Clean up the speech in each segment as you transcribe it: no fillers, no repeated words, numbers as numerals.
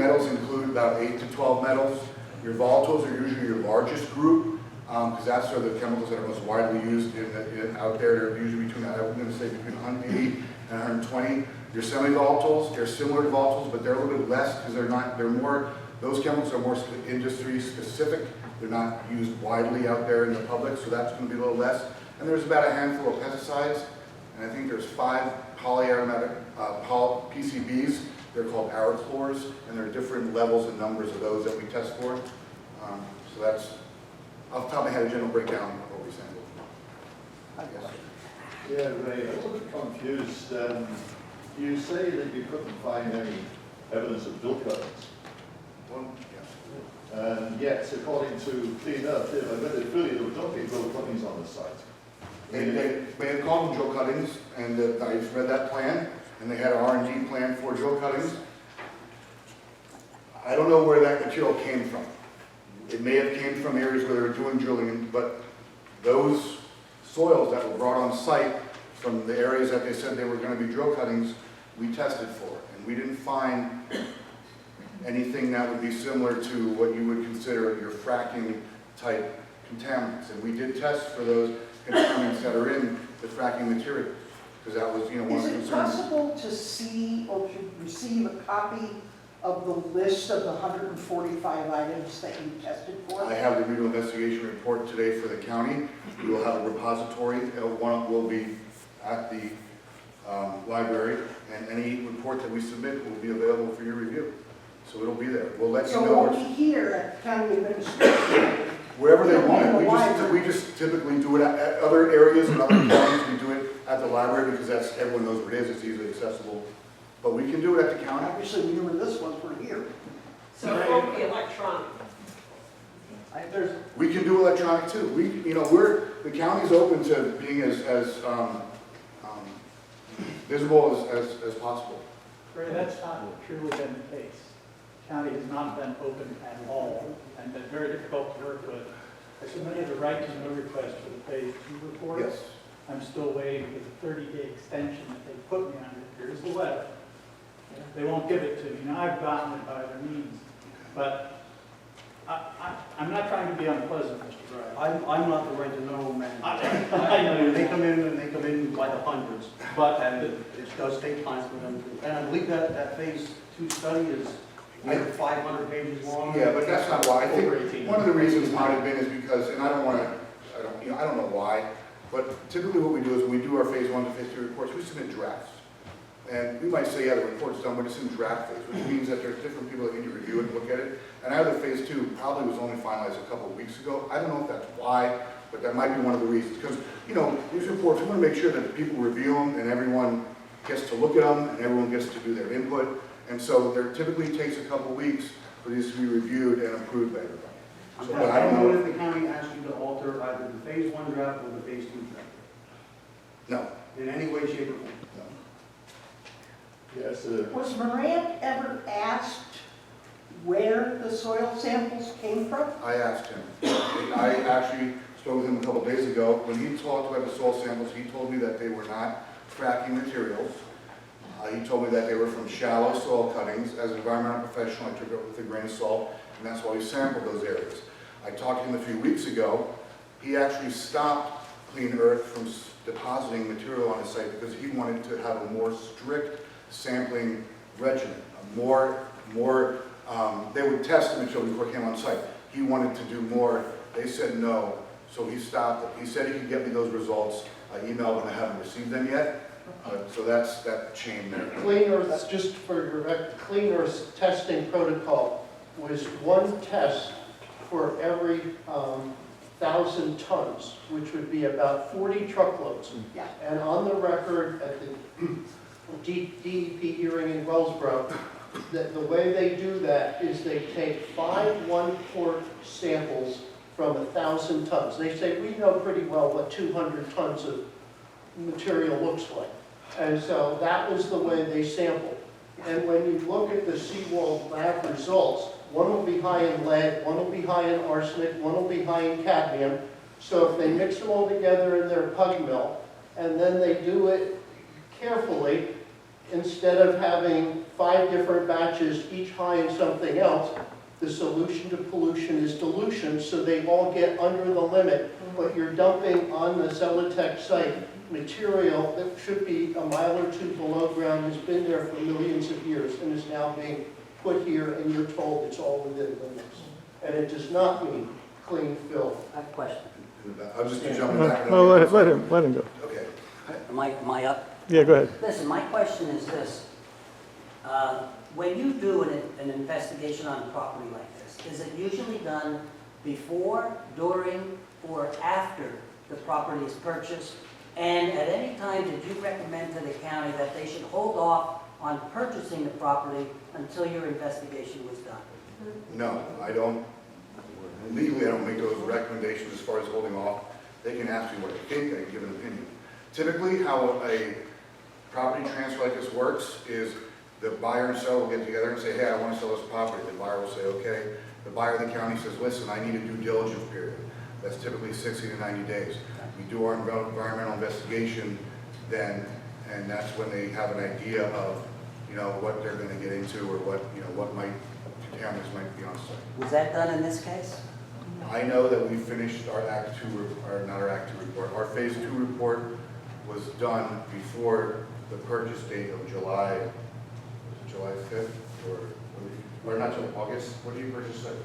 metals include about 8 to 12 metals. Your volatiles are usually your largest group, because that's sort of the chemicals that are most widely used out there. They're usually between, I'm going to say between 180 and 120. Your semi-volatiles, they're similar to volatiles, but they're a little bit less because those chemicals are more industry specific. They're not used widely out there in the public, so that's going to be a little less. And there's about a handful of pesticides, and I think there's 5 polyaromatic PCBs. They're called arachlors, and there are different levels and numbers of those that we test for. So that's, off the top of my head, a general breakdown of what we sampled. Yeah, Ray, I'm a little bit confused. You say that you couldn't find any evidence of drill cuttings. Yes. And yet, according to Clean Earth, I read it really, there don't be drill cuttings on the site. They may have called them drill cuttings, and I just read that plan, and they had an R&D plan for drill cuttings. I don't know where that material came from. It may have came from areas where they were doing drilling, but those soils that were brought on site from the areas that they said they were going to be drill cuttings, we tested for, and we didn't find anything that would be similar to what you would consider your fracking type contaminants. And we did test for those contaminants that are in the fracking material, because that was, one of the concerns. Is it possible to see or to receive a copy of the list of the 145 items that you tested for? I have the regional investigation report today for the county. We will have a repository. One will be at the library, and any report that we submit will be available for your review. So it'll be there. We'll let you know. So we'll be here at county administration. Wherever they want it. We just typically do it at other areas and other counties. We do it at the library because everyone knows where it is. It's easily accessible. But we can do it at the county. Obviously, we were this ones were here. So it won't be electronic. We can do electronic too. The county's open to being as visible as possible. Ray, that's not truly been the case. County has not been open at all and been very difficult to work with. I submitted a right to know request for the phase 2 report. Yes. I'm still waiting for the 30-day extension that they put me under. Here's the letter. They won't give it to me. Now I've gotten it by other means. But I'm not trying to be unpleasant, Mr. Wright. I'm not the right to know man. I know They come in by the hundreds, and it does take time for them to. And I believe that phase 2 study is 500 pages long. Yeah, but that's not why. I Over think 18. one of the reasons might have been is because, and I don't know why, but typically what we do is when we do our phase 1 to phase 2 reports, we submit drafts. And we might say, yeah, the report's done, but it's in draft phase, which means that there's different people that need to review it and look at it. And either phase 2 probably was only finalized a couple of weeks ago. I don't know if that's why, but that might be one of the reasons. Because, these reports, we want to make sure that people review them and everyone gets to look at them and everyone gets to do their input. And so there typically takes a couple of weeks for these to be reviewed and approved by everybody. So, but I don't know if the county asked you to alter either the phase 1 draft or the phase 2 draft. No. In any way, shape, or form. Yes, Was Moran ever asked where the soil samples came from? I asked him. I actually spoke with him a couple of days ago. When he talked about the soil samples, he told me that they were not fracking materials. He told me that they were from shallow soil cuttings. As an environmental professional, I took it with a grain of salt, and that's why we sampled those areas. I talked to him a few weeks ago. He actually stopped Clean Earth from depositing material on his site because he wanted to have a more strict sampling regimen. They would test the material before it came on site. He wanted to do more. They said no, so he stopped it. He said he could get me those results. I emailed him. I haven't received them yet. So that's that chain there. Clean Earth, just for your record, Clean Earth's testing protocol was one test for every 1,000 tons, which would be about 40 truckloads. Yeah. And on the record at the DEP hearing in Wellsboro, that the way they do that is they take 5 1-quart samples from 1,000 tons. They say, we know pretty well what 200 tons of material looks like. And so that was the way they sampled. And when you look at the seawall lab results, one will be high in lead, one will be high in arsenic, one will be high in cadmium. So if they mix them all together in their pug mill, and then they do it carefully, instead of having 5 different batches, each high in something else, the solution to pollution is dilution, so they all get under the limit, but you're dumping on the Celotex site material that should be a mile or two below ground, has been there for millions of years, and is now being put here, and you're told it's all within limits. And it does not mean clean fill. I have a question. I'm just jumping back. No, let him go. Okay. Am I up? Yeah, go ahead. Listen, my question is this. When you do an investigation on a property like this, is it usually done before, during, or after the property is purchased? And at any time, did you recommend to the county that they should hold off on purchasing the property until your investigation was done? No, I don't, legally, I don't make those recommendations as far as holding off. They can ask me what they think, I can give an opinion. Typically, how a property transfer like this works is the buyer and seller will get together and say, hey, I want to sell this property. The buyer will say, okay. The buyer of the county says, listen, I need a due diligence period. That's typically 60 to 90 days. We do our environmental investigation then, and that's when they have an idea of, you know, what they're going to get into or what, you know, what contaminants might be on site. Was that done in this case? I know that we finished our Act 2, or not our Act 2 report, our Phase 2 report was done before the purchase date of July, was it July 5th, or not July, August, what did you purchase it?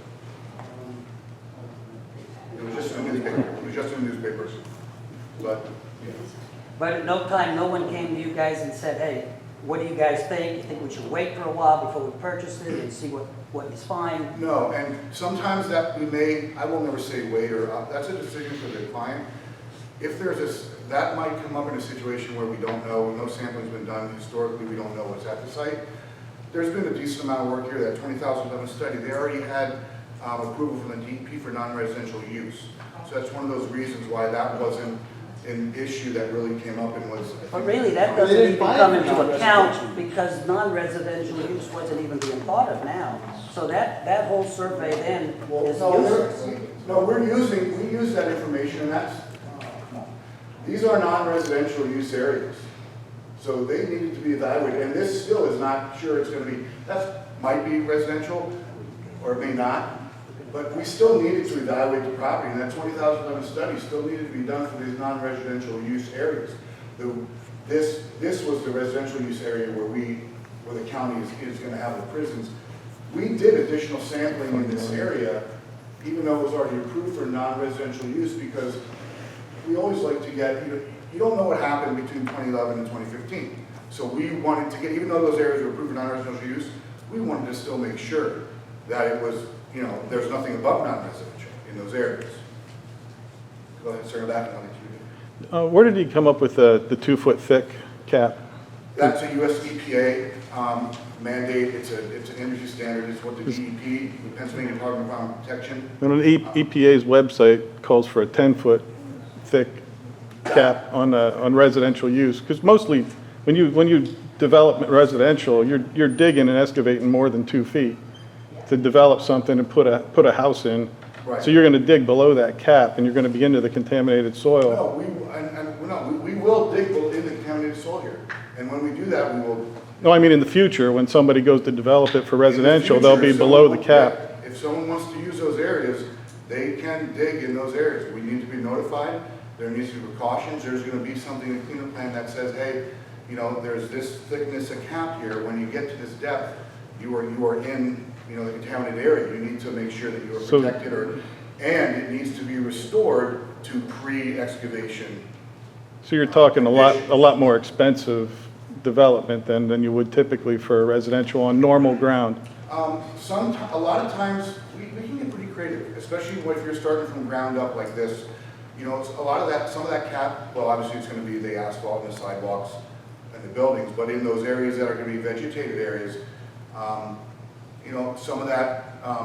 It was just in the newspaper, it was just in the newspapers, but, yeah. But at no time, no one came to you guys and said, hey, what do you guys think? You think we should wait for a while before we purchase it and see what is fine? No, and sometimes that we may, I will never say wait, or that's a decision for the client. If there's this, that might come up in a situation where we don't know, no sampling's been done, historically we don't know what's at the site. There's been a decent amount of work here, that 20,000 done a study. They already had approval from the DEP for non-residential use. So that's one of those reasons why that wasn't an issue that really came up and was. But really, that doesn't even come into account because non-residential use wasn't even being thought of now. So that whole survey then is useless. No, we use that information, and that's, these are non-residential use areas. So they needed to be evaluated, and this still is not sure it's going to be, that might be residential, or it may not, but we still needed to evaluate the property, and that 20,000 study still needed to be done for these non-residential use areas. This was the residential use area where the county is going to have the prisons. We did additional sampling in this area, even though it was already approved for non-residential use, because we always like to get, you don't know what happened between 2011 and 2015. So we wanted to get, even though those areas were approved for non-residential use, we wanted to still make sure that it was, there's nothing above non-residential in those areas. Go ahead, circle back and I'll let you. Where did he come up with the 2-foot thick cap? That's a US EPA mandate. It's an industry standard. It's what the DEP, the Pennsylvania Department of Environmental Protection. And the EPA's website calls for a 10-foot thick cap on residential use, because mostly when you develop residential, you're digging and excavating more than 2 feet to develop something and put a house in. Right. So you're going to dig below that cap, and you're going to be into the contaminated soil. No, we will dig in the contaminated soil here, and when we do that, we will. No, I mean in the future, when somebody goes to develop it for In the residential, future, they'll be if below someone- the cap. If someone wants to use those areas, they can dig in those areas. We need to be notified. There needs to be precautions. There's going to be something in the cleanup plan that says, hey, there's this thickness of cap here. When you get to this depth, you are in, the contaminated area. You need to make sure that you are So- protected, and it needs to be restored to pre-excavation. So you're talking a lot more expensive development than you would typically for a residential on normal ground. A lot of times, we can get pretty creative, especially if you're starting from ground up like this. A lot of that, some of that cap, well, obviously it's going to be the asphalt and the sidewalks and the buildings, but in those areas that are going to be vegetated areas, some of that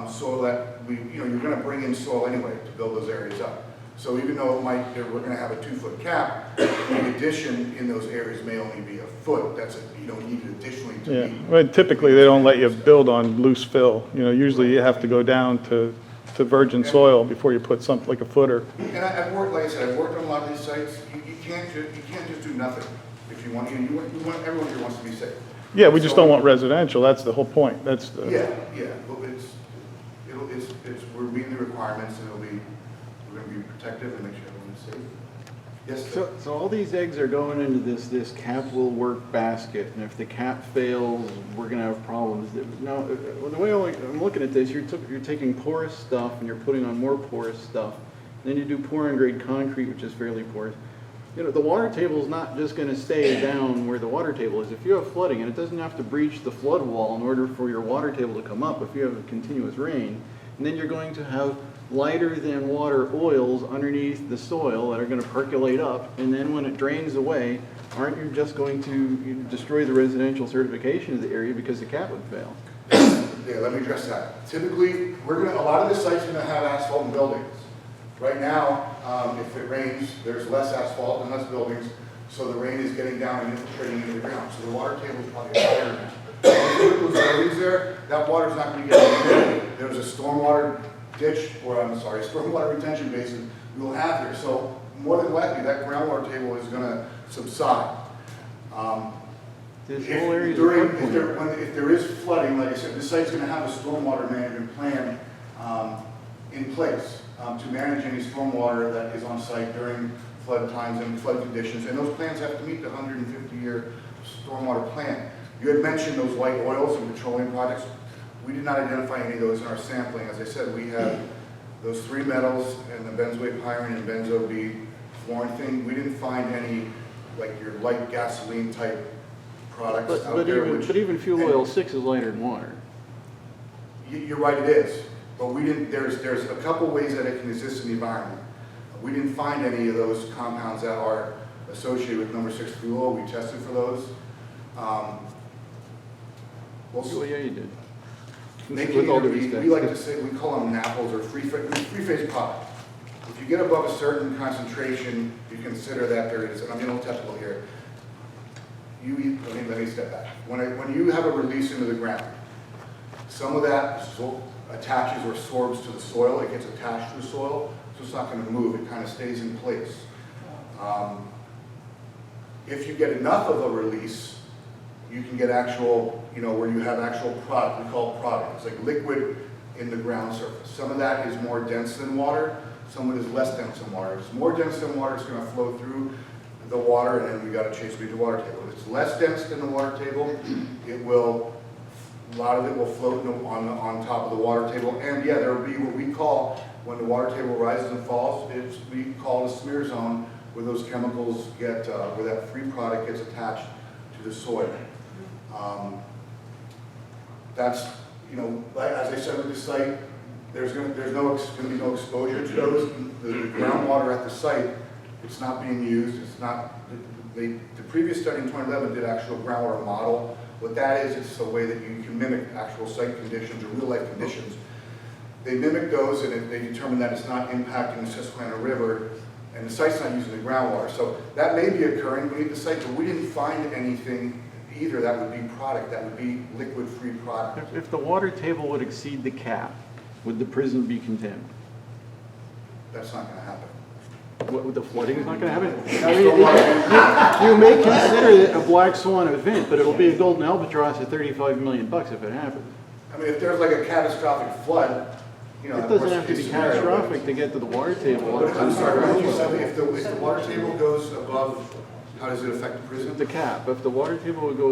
soil that you're going to bring in soil anyway to build those areas up. So even though we're going to have a 2-foot cap, the addition in those areas may only be a foot. You don't need it additionally to Yeah, be. well, typically they don't let you build on loose fill. Usually you have to go down to virgin soil before you put something like a footer. And I've worked, like I said, I've worked on a lot of these sites. You can't just do nothing if you want. Everyone here wants to be safe. Yeah, we just don't want residential, that's the whole point, that's the. Yeah, but we're meeting the requirements, and we're gonna be protective and make sure everyone's safe. Yes, sir? So all these eggs are going into this capital work basket, and if the cap fails, we're gonna have problems. Now, the way I'm looking at this, you're taking porous stuff and you're putting on more porous stuff. Then you do pouring grade concrete, which is fairly porous. You know, the water table is not just gonna stay down where the water table is. If you have flooding, and it doesn't have to breach the flood wall in order for your water table to come up, if you have a continuous rain, and then you're going to have lighter than water oils underneath the soil that are going to percolate up, and then when it drains away, aren't you just going to destroy the residential certification of the area because the cap would fail? Yeah, let me address that. Typically, a lot of the sites are gonna have asphalt in buildings. Right now, if it rains, there's less asphalt and less buildings, so the rain is getting down and infiltrating into the ground, so the water table is probably higher now. If you put those buildings there, that water's not gonna get in. There's a stormwater ditch, stormwater retention basin we will have here. So more than likely, that groundwater table is gonna subside. This If whole area is a during- floodplain. if there is flooding, like I said, the site's gonna have a stormwater management plan in place to manage any stormwater that is on site during flood times and flood conditions. And those plans have to meet the 150-year stormwater plan. You had mentioned those light oils and petroleum products. We did not identify any of those in our sampling. As I said, we have those 3 metals and the benzoate pyrene and benzo-B fluorine thing. We didn't find any, like your light gasoline type products out there. But even fuel oil 6 is lighter than water. You're right, it is. But we didn't, there's a couple ways that it can exist in the environment. We didn't find any of those compounds that are associated with number 6 fuel oil. We tested for those. Well, yeah, you did. Making all due we respect. like to say, we call them NAPLs or free-phase product. If you get above a certain concentration, you consider that there is, and I'm getting a little technical here. Let me step back. When you have a release into the ground, some of that attaches or sorbs to the soil. It gets attached to the soil, so it's not going to move. It kind of stays in place. If you get enough of a release, you can get actual, where you have actual product. We call it product. It's like liquid in the ground surface. Some of that is more dense than water. Some of it is less dense than water. If it's more dense than water, it's going to flow through the water, and then we got to chase it to the water table. If it's less dense than the water table, a lot of it will float on top of the water table. And yeah, there will be what we call, when the water table rises and falls, we call it a smear zone, where those chemicals get, where that free product gets attached to the soil. That's, as I said with the site, there's going to be no exposure to those. The groundwater at the site, it's not being used. It's not. The previous study in 2011 did actual groundwater model. What that is, it's a way that you can mimic actual site conditions or real life conditions. They mimic those, and they determine that it's not impacting the Susquehanna River, and the site's not using the groundwater. So that may be occurring beneath the site, but we didn't find anything either that would be product, that would be liquid-free product. If the water table would exceed the cap, would the prison be contaminated? That's not going to happen. What, the flooding is not going to happen? I mean, you may consider it a black swan event, but it'll be a golden albatross at $35 million if it happens. I mean, if there's like a catastrophic flood, It doesn't have to be catastrophic to get to the water table. But I'm sorry, what you said, if the water table goes above, how does it affect the prison? The cap, if the water table would go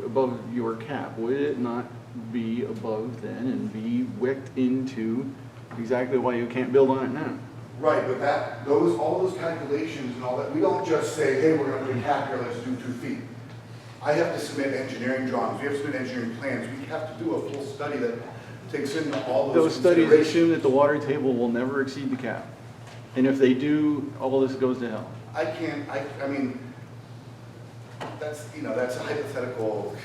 above your cap, would it not be above then and be wicked into exactly why you can't build on it now? Right, but all those calculations and all that, we don't just say, hey, we're going to put a cap here, let's do 2 feet. I have to submit engineering drawings, we have to submit engineering plans, we have to do a full study that takes into all Those those studies considerations. assume that the water table will never exceed the cap. And if they do, all this goes to hell. I mean, that's a hypothetical.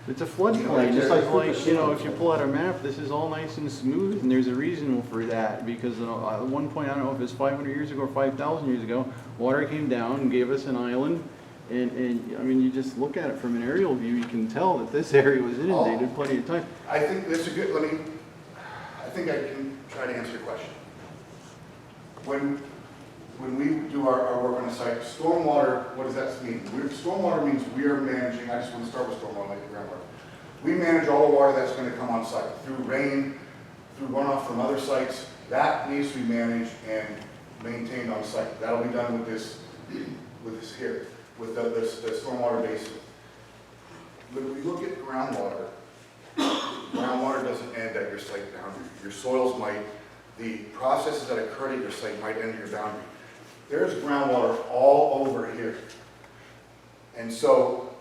It's a floodplain, just like, if you pull out a map, this is all nice and smooth, and there's a reason for that, because at one point, I don't know if it's 500 years ago or 5,000 years ago, water came down and gave us an island, and I mean, you just look at it from an aerial view, you can tell that this area was inundated plenty of time. I think that's I think I can try to answer your question. when we do our work on the site, stormwater, what does that mean? Stormwater means we are managing, I just want to start with stormwater, like the groundwater. We manage all the water that's going to come on site, through rain, through runoff from other sites. That needs to be managed and maintained on site. That'll be done with this here, with the stormwater basin. When we look at groundwater, groundwater doesn't end at your site boundary. Your soils might, the processes that occurred at your site might end at your boundary. There's groundwater all over here. And so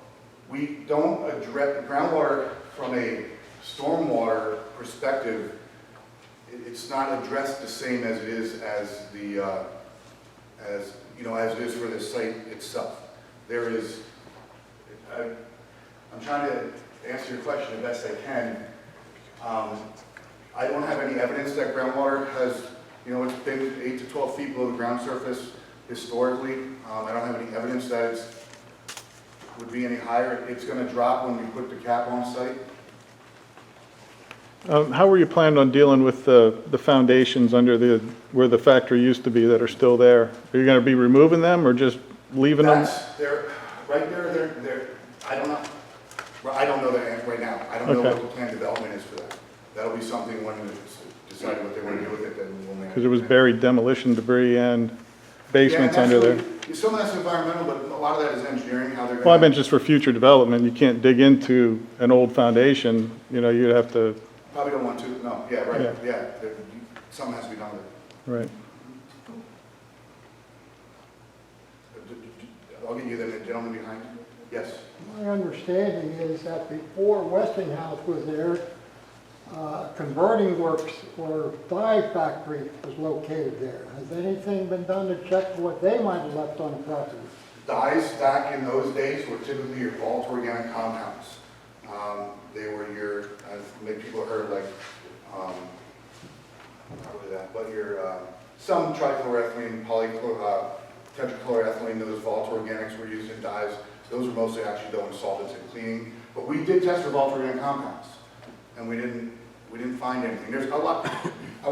we don't address groundwater from a stormwater perspective. It's not addressed the same as it is as the as it is for the site itself. There is, I'm trying to answer your question the best I can. I don't have any evidence that groundwater has, it's been 8 to 12 feet below the ground surface historically. I don't have any evidence that it would be any higher. It's going to drop when we put the cap on site. How were you planning on dealing with the foundations under where the factory used to be that are still there? Are you going to be removing them or just leaving them? They're right there. They're. I don't know. I don't know that right now. I don't know what the planned development is for that. That'll be something when we decide what they want to do with it, then we'll make. Because it was buried demolition debris and basements under there. Some of that's environmental, but a lot of that is engineering, how they're going to. Well, I meant just for future development. You can't dig into an old foundation. You'd have to. Probably don't want to. No. Yeah. Right. Yeah. Something has to be done with it. Right. I'll get you the gentleman behind. Yes. My understanding is that before Westinghouse was there, converting works or dye factory was located there. Has anything been done to check what they might have left on the property? Dyes back in those days were typically your bulk organic compounds. They were your, maybe people heard like, not really that, but your, some trichloroethylene, tetrachloroethylene, those volatile organics were used in dyes. Those were mostly actually done with solvents and cleaning. But we did test for volatile organic compounds, and we didn't find anything. There's a lot. I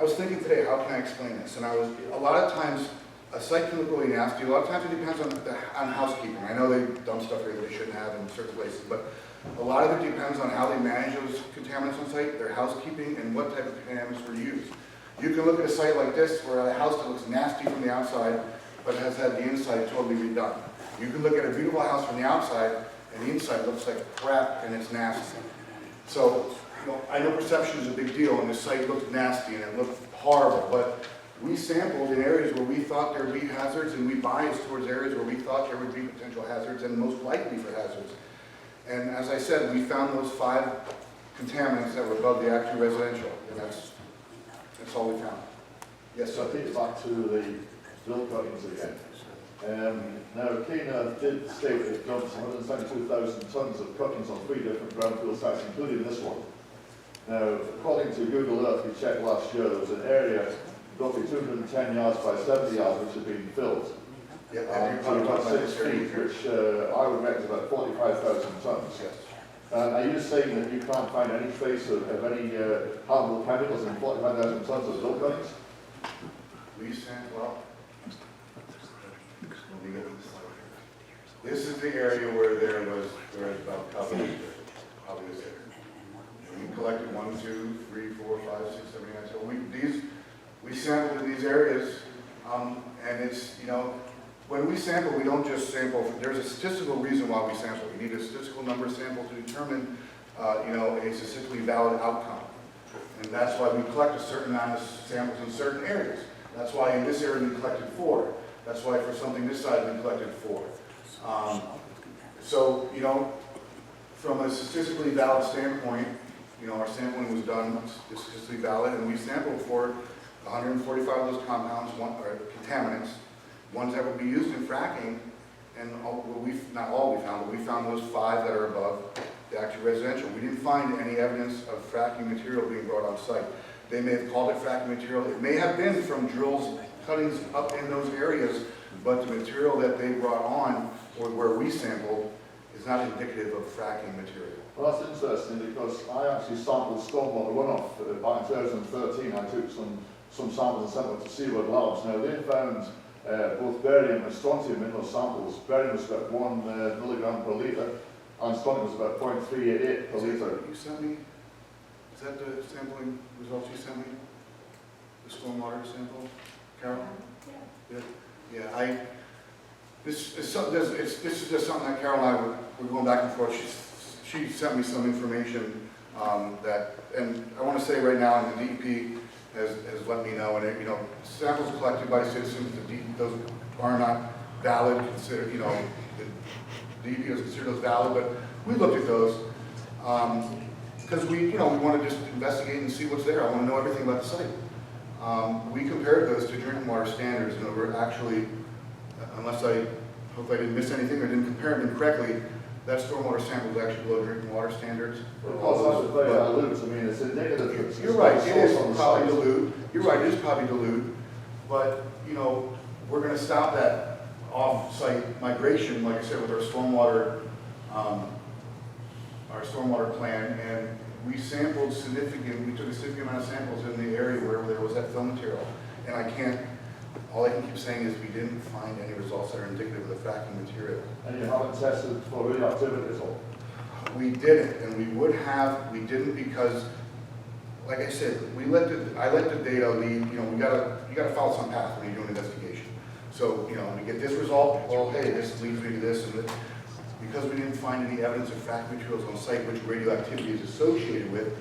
was thinking today, how can I explain this? And a lot of times, a site can look really nasty. A lot of times it depends on housekeeping. I know they've done stuff here that they shouldn't have in certain places, but a lot of it depends on how they manage those contaminants on site, their housekeeping, and what type of contaminants were used. You can look at a site like this, where a house that looks nasty from the outside, but has had the inside totally redone. You can look at a beautiful house from the outside, and the inside looks like crap, and it's nasty. So, I know perception is a big deal, and the site looked nasty, and it looked horrible, but we sampled in areas where we thought there would be hazards, and we biased towards areas where we thought there would be potential hazards, and most likely for hazards. And as I said, we found those 5 contaminants that were above the active residential, and that's all we found. Yes, So I sir. think back to the drill cuttings again. Now, Kena did state that it dumped 172,000 tonnes of cuttings on 3 different brownfield sites, including this one. Now, according to Google Earth, we checked last year, there was an area roughly 210 yards by 70 yards which had been filled. Yeah, And about 6 feet, which I would reckon is about 45,000 tonnes. Yes. Are you saying that you can't find any trace of any harmful chemicals in 45,000 tonnes of drill cuttings? We sent, well, let me get this slide here. This is the area where there was about cover, probably this area. We collected 1, 2, 3, 4, 5, 6, 7, 8, 9, so we sampled in these areas, and it's, when we sample, we don't just sample, there's a statistical reason why we sample. We need a statistical number sample to determine, a statistically valid outcome. And that's why we collect a certain amount of samples in certain areas. That's why in this area we collected 4. That's why for something this size we collected 4. So, from a statistically valid standpoint, our sampling was done statistically valid, and we sampled for 145 of those compounds, or contaminants, ones that would be used in fracking, and not all we found, but we found those 5 that are above the active residential. We didn't find any evidence of fracking material being brought on site. They may have called it fracking material. It may have been from drills, cuttings up in those areas, but the material that they brought on, or where we sampled, is not indicative of fracking material. Well, that's interesting because I actually sampled stormwater runoff back in 2013. I took some samples and sent them to Seaward Labs. Now, they found both barium and strontium in those samples. Barium was about 1 milligram per litre, and strontium was about 0.388 per litre. You sent me, is that the sampling results you sent me? The stormwater sample, Carol? Yeah, this is just something that Carol and I were going back and forth. She sent me some information and I want to say right now, and the DEP has let me know, and you know, samples collected by citizens, those are not valid, considered, you know, the DEP doesn't consider those valid, but we looked at those because we want to just investigate and see what's there. I want to know everything about the site. We compared those to drinking water standards, and we're actually, unless I hope I didn't miss anything or didn't compare them incorrectly, that stormwater sample is actually below drinking water standards. Because that's very dilute. I mean, it's indicative. You're right, it is on the probably site. dilute. You're right, it is probably dilute. But, you know, we're going to stop that off-site migration, like I said, with our stormwater plan. And we sampled we took a significant amount of samples in the area where there was that fill material. And all I can keep saying is we didn't find any results that are indicative of the fracking material. And you haven't tested for radioactivity at all? We didn't, and we would have, we didn't because, like I said, I let the data lead, you know, you gotta follow some path when you do an investigation. So, you know, we get this result, well, hey, this leads me to this, and that, because we didn't find any evidence of fracking materials on site which radioactivity is associated with,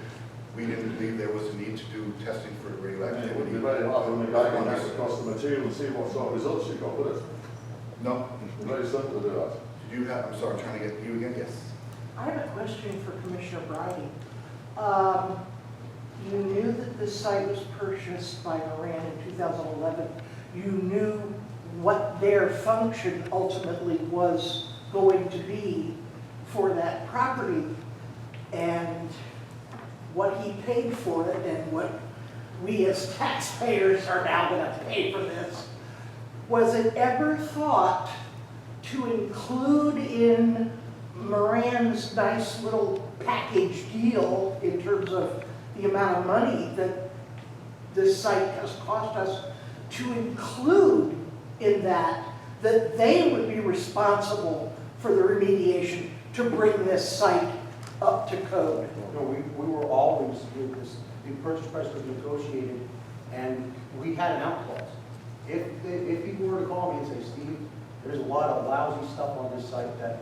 we didn't believe there was a need to do testing for It radioactivity. would be very hard when the guy can next across the material and see what sort of results you got with it. No? It's very simple to do that. Did you have, I'm sorry, I'm trying to get you again, yes? I have a question for Commissioner Bridey. You knew that this site was purchased by Moran in 2011. You knew what their function ultimately was going to be for that property and what he paid for it and what we as taxpayers are now going to pay for this. Was it ever thought to include in Moran's nice little package deal in terms of the amount of money that this site has cost us, to include in that they would be responsible for the remediation to bring this site up to code? No, we were always, the purchase price was negotiated, and we had an out clause. If people were to call me and say, Steve, there's a lot of lousy stuff on this site that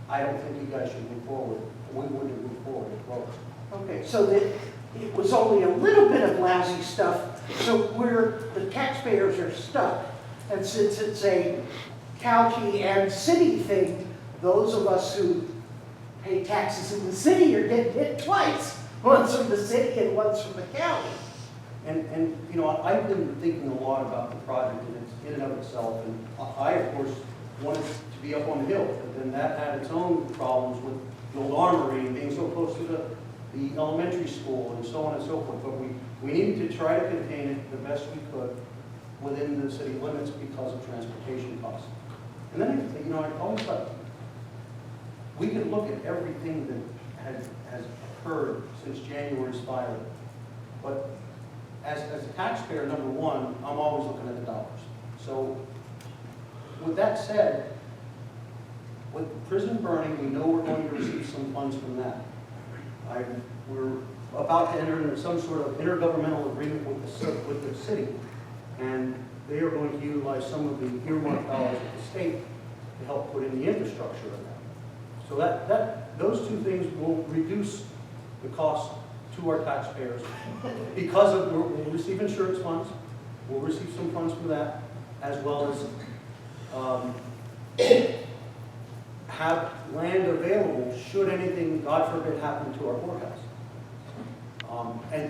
I don't think you guys should move forward, we wouldn't move forward. Well, Okay, so that it was only a little bit of lousy stuff, so the taxpayers are stuck. And since it's a county and city thing, those of us who pay taxes in the city are getting hit twice, once from the city and once from the county. And you know, I've been thinking a lot about the project and its in and of itself, and I, of course, wanted to be up on the hill, but then that had its own problems with the old armory and being so close to the elementary school and so on and so forth. But we needed to try to contain it the best we could within the city limits because of transportation costs. And then, you know, I always thought we could look at everything that has occurred since January's fire, but as a taxpayer, number one, I'm always looking at the dollars. So with that said, with the prison burning, we know we're going to receive some funds from that. We're about to enter into some sort of intergovernmental agreement with the city, and they are going to utilize some of the earmarked dollars of the state to help put in the infrastructure of that. So those two things will reduce the cost to our taxpayers because we'll receive insurance funds, we'll receive some funds for that, as well as have land available should anything, God forbid, happen to our courthouse. And